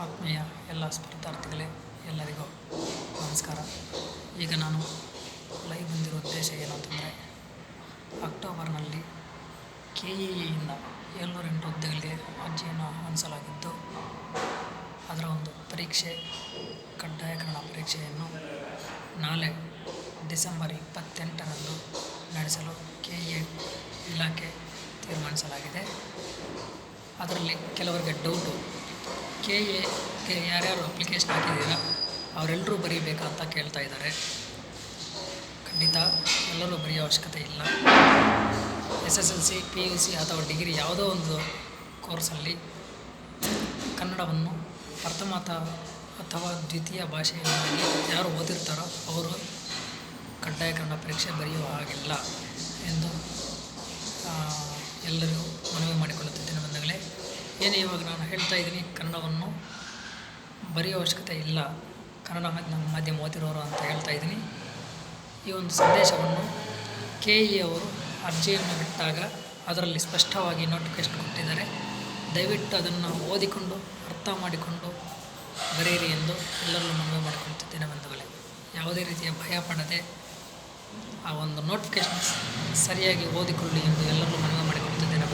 ಆತ್ಮೀಯ ಎಲ್ಲ ಸ್ಪರ್ಧಾರ್ಥಿಗಳೇ, ಎಲ್ಲರಿಗೂ ನಮಸ್ಕಾರ. ಈಗ ನಾನು ಲೈವ್ ಬಂದಿರೋ ಉದ್ದೇಶ ಏನಂತಂದರೆ, ಅಕ್ಟೋಬರ್ನಲ್ಲಿ KEಯಿಂದ 708 ಹುದ್ದೆಗಳಿಗೆ ಅರ್ಜಿಯನ್ನು ಆಹ್ವಾನಿಸಲಾಗಿದ್ದು, ಅದರ ಒಂದು ಪರೀಕ್ಷೆ, ಕಡ್ಡಾಯ ಕನ್ನಡ ಪರೀಕ್ಷೆಯನ್ನು ನಾಳೆ ಡಿಸೆಂಬರ್ 28ರಂದು ನಡೆಸಲು KE ಇಲಾಖೆ ತೀರ್ಮಾನಿಸಲಾಗಿದೆ. ಅದರಲ್ಲಿ ಕೆಲವರಿಗೆ ಡೌಟು, KEಗೆ ಯಾರ್ಯಾರು ಅಪ್ಲಿಕೇಶನ್ ಹಾಕಿದ್ದೀರಾ ಅವರೆಲ್ಲರೂ ಬರೀಬೇಕಂತ ಕೇಳ್ತಾ ಇದ್ದಾರೆ. ಖಂಡಿತ ಎಲ್ಲರೂ ಬರೆಯೋ ಅವಶ್ಯಕತೆ ಇಲ್ಲ. SSLC, PUC ಅಥವಾ ಡಿಗ್ರಿ ಯಾವುದೋ ಒಂದು ಕೋರ್ಸಲ್ಲಿ ಕನ್ನಡವನ್ನು ಪ್ರಥಮ ಅಥವಾ ದ್ವಿತೀಯ ಭಾಷೆಯನ್ನಾಗಿ ಯಾರು ಓದಿರ್ತಾರೋ ಅವರು ಕಡ್ಡಾಯ ಕನ್ನಡ ಪರೀಕ್ಷೆ ಬರೆಯುವ ಹಾಗಿಲ್ಲ ಎಂದು ಎಲ್ಲರಿಗೂ ಮನವಿ ಮಾಡಿಕೊಳ್ಳುತ್ತಿದ್ದೇನೆ. ಬಂಧುಗಳೇ, ಏನು ಇವಾಗ ನಾನು ಹೇಳ್ತಾ ಇದ್ದೀನಿ, ಕನ್ನಡವನ್ನು ಬರೆಯೋ ಅವಶ್ಯಕತೆ ಇಲ್ಲ, ಕನ್ನಡ ಮಾಧ್ಯಮ ಓದಿರೋರು ಅಂತ ಹೇಳ್ತಾ ಇದ್ದೀನಿ. ಈ ಒಂದು ಸಂದೇಶವನ್ನು KE ಅವರು ಅರ್ಜಿಯನ್ನು ಬಿಟ್ಟಾಗ ಅದರಲ್ಲಿ ಸ್ಪಷ್ಟವಾಗಿ ನೋಟಿಫಿಕೇಶನ್ ಕೊಟ್ಟಿದ್ದಾರೆ. ದಯವಿಟ್ಟು ಅದನ್ನು ಓದಿಕೊಂಡು ಅರ್ಥ ಮಾಡಿಕೊಂಡು ಬರೆಯಿರಿ ಎಂದು ಎಲ್ಲರಲ್ಲೂ ಮನವಿ ಮಾಡಿಕೊಳ್ಳುತ್ತಿದ್ದೇನೆ. ಬಂಧುಗಳೇ, ಯಾವುದೇ ರೀತಿಯ ಭಯ ಪಡದೆ ಆ ಒಂದು ನೋಟಿಫಿಕೇಶನ್ ಸರಿಯಾಗಿ ಓದಿಕೊಳ್ಳಿ ಎಂದು ಎಲ್ಲರಲ್ಲೂ ಮನವಿ ಮಾಡಿಕೊಳ್ಳುತ್ತಿದ್ದೇನೆ.